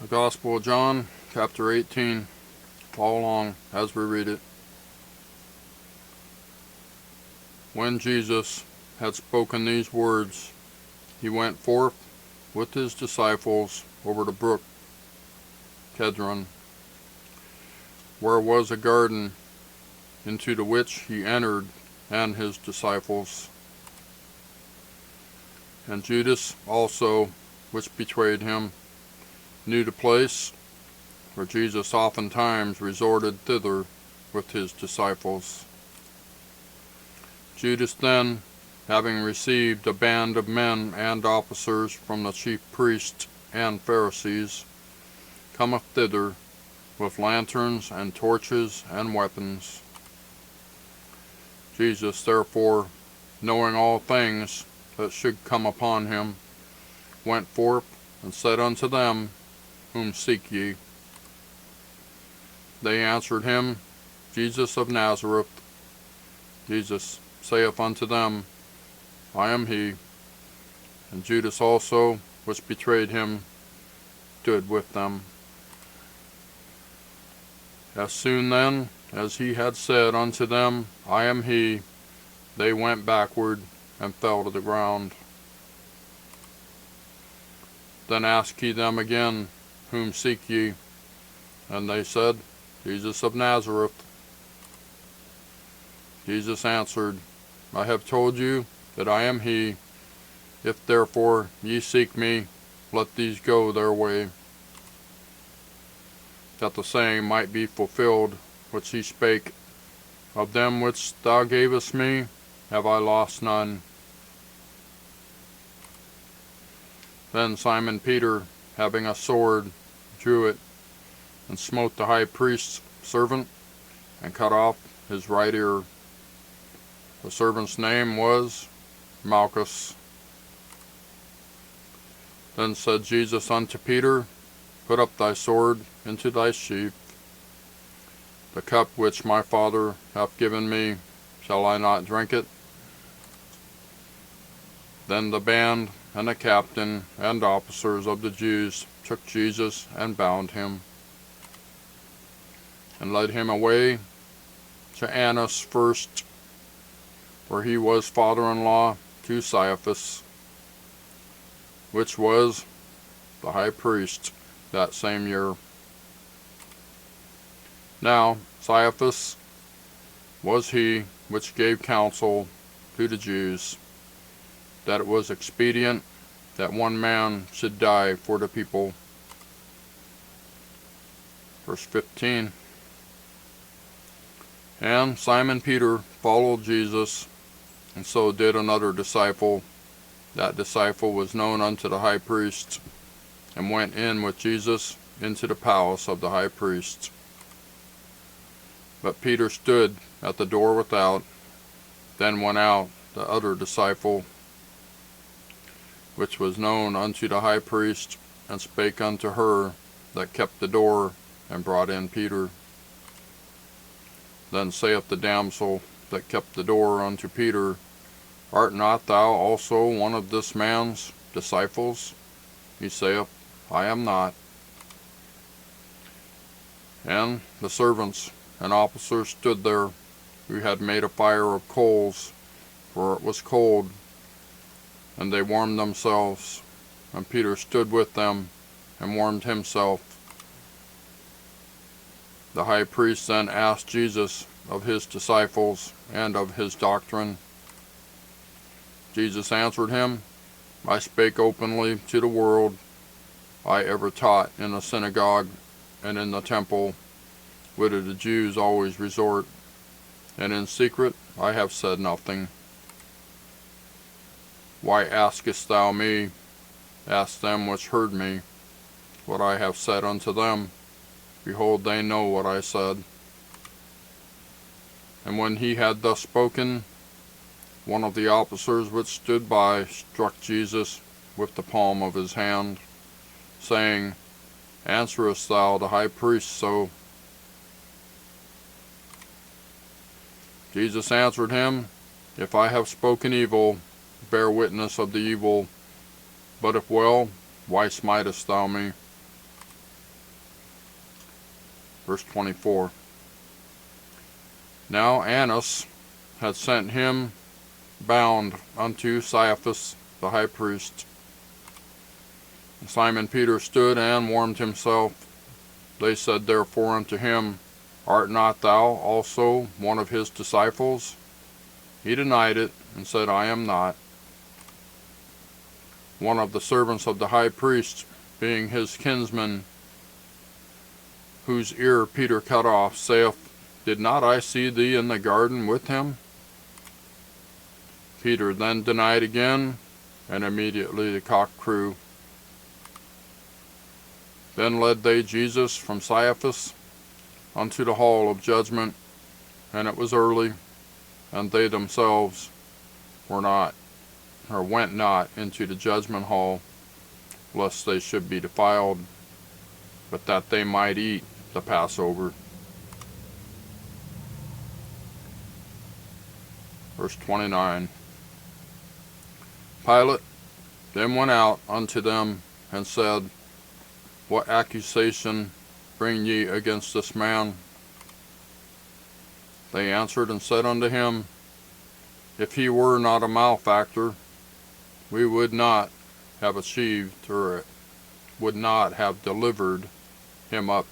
The Gospel of John, chapter 18. Follow along as we read it. When Jesus had spoken these words, he went forth with his disciples over the brook Kedron, where was a garden, into the which he entered, and his disciples. And Judas also, which betrayed him, knew the place, for Jesus oftentimes resorted thither with his disciples. Judas then, having received a band of men and officers from the chief priests and Pharisees, cometh thither with lanterns and torches and weapons. Jesus therefore, knowing all things that should come upon him, went forth and said unto them, Whom seek ye? They answered him, Jesus of Nazareth. Jesus saith unto them, I am he. And Judas also, which betrayed him, stood with them. As soon then as he had said unto them, I am he, they went backward and fell to the ground. Then asked he them again, Whom seek ye? And they said, Jesus of Nazareth. Jesus answered, I have told you that I am he. If therefore ye seek me, let these go their way, that the saying might be fulfilled which he spake, Of them which thou gavest me have I lost none. Then Simon Peter, having a sword, drew it, and smote the high priest's servant, and cut off his right ear. The servant's name was Malchus. Then said Jesus unto Peter, Put up thy sword into thy sheath. The cup which my Father hath given me, shall I not drink it? Then the band and the captain and officers of the Jews took Jesus and bound him, and led him away to Annas first, for he was father-in-law to Caiaphas, which was the high priest that same year. Now Caiaphas was he which gave counsel to the Jews, that it was expedient that one man should die for the people. Verse 15. And Simon Peter followed Jesus, and so did another disciple. That disciple was known unto the high priest, and went in with Jesus into the palace of the high priest. But Peter stood at the door without. Then went out the other disciple, which was known unto the high priest, and spake unto her that kept the door, and brought in Peter. Then saith the damsel that kept the door unto Peter, Art not thou also one of this man's disciples? He saith, I am not. And the servants and officers stood there, who had made a fire of coals, for it was cold, and they warmed themselves. And Peter stood with them, and warmed himself. The high priest then asked Jesus of his disciples, and of his doctrine. Jesus answered him, I spake openly to the world. I ever taught in the synagogue, and in the temple, whither the Jews always resort, and in secret I have said nothing. Why askest thou me? Ask them which heard me, what I have said unto them. Behold, they know what I said. And when he had thus spoken, one of the officers which stood by struck Jesus with the palm of his hand, saying, Answerest thou the high priest so? Jesus answered him, If I have spoken evil, bear witness of the evil. But if well, why smitest thou me? Verse 24. Now Annas had sent him bound unto Caiaphas the high priest. And Simon Peter stood and warmed himself. They said therefore unto him, Art not thou also one of his disciples? He denied it, and said, I am not. One of the servants of the high priest, being his kinsman, whose ear Peter cut off, saith, Did not I see thee in the garden with him? Peter then denied again, and immediately the cock crew. Then led they Jesus from Caiaphas unto the hall of judgment, and it was early, and they themselves went not into the judgment hall, lest they should be defiled, but that they might eat the Passover. Verse 29. Pilate then went out unto them, and said, What accusation bring ye against this man? They answered and said unto him, If he were not a malefactor, we would not have achieved, or would not have delivered him up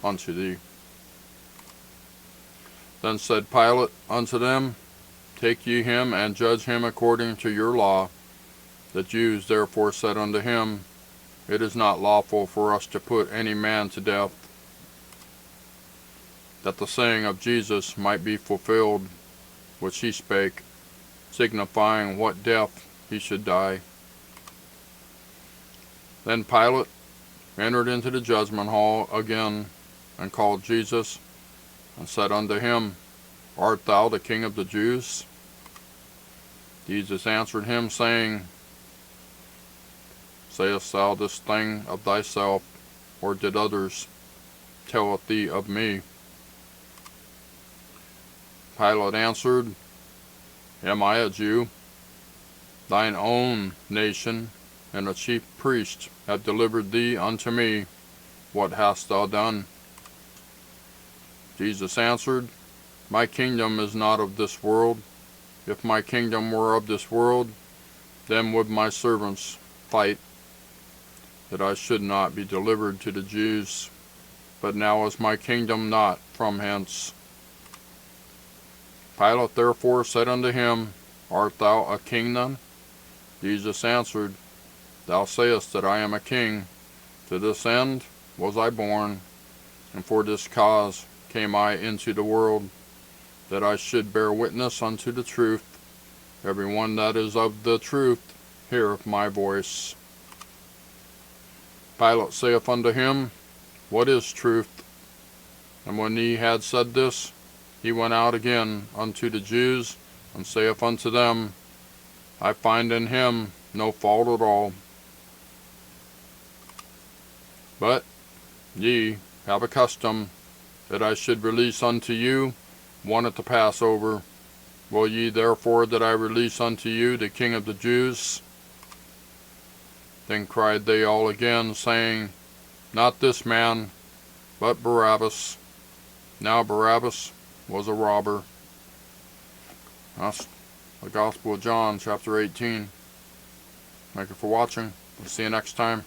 unto thee. Then said Pilate unto them, Take ye him, and judge him according to your law. The Jews therefore said unto him, It is not lawful for us to put any man to death, that the saying of Jesus might be fulfilled, which he spake, signifying what death he should die. Then Pilate entered into the judgment hall again, and called Jesus, and said unto him, Art thou the King of the Jews? Jesus answered him, saying, Sayest thou this thing of thyself, or did others tell it thee of me? Pilate answered, Am I a Jew? Thine own nation and the chief priests have delivered thee unto me. What hast thou done? Jesus answered, My kingdom is not of this world. If my kingdom were of this world, then would my servants fight, that I should not be delivered to the Jews. But now is my kingdom not from hence. Pilate therefore said unto him, Art thou a king then? Jesus answered, Thou sayest that I am a king. To this end was I born, and for this cause came I into the world, that I should bear witness unto the truth. Every one that is of the truth heareth my voice. Pilate saith unto him, What is truth? And when he had said this, he went out again unto the Jews, and saith unto them, I find in him no fault at all. But ye have a custom that I should release unto you one at the Passover. Will ye therefore that I release unto you the King of the Jews? Then cried they all again, saying, Not this man, but Barabbas. Now Barabbas was a robber. That's the Gospel of John, chapter 18. Thank you for watching. We'll see you next time.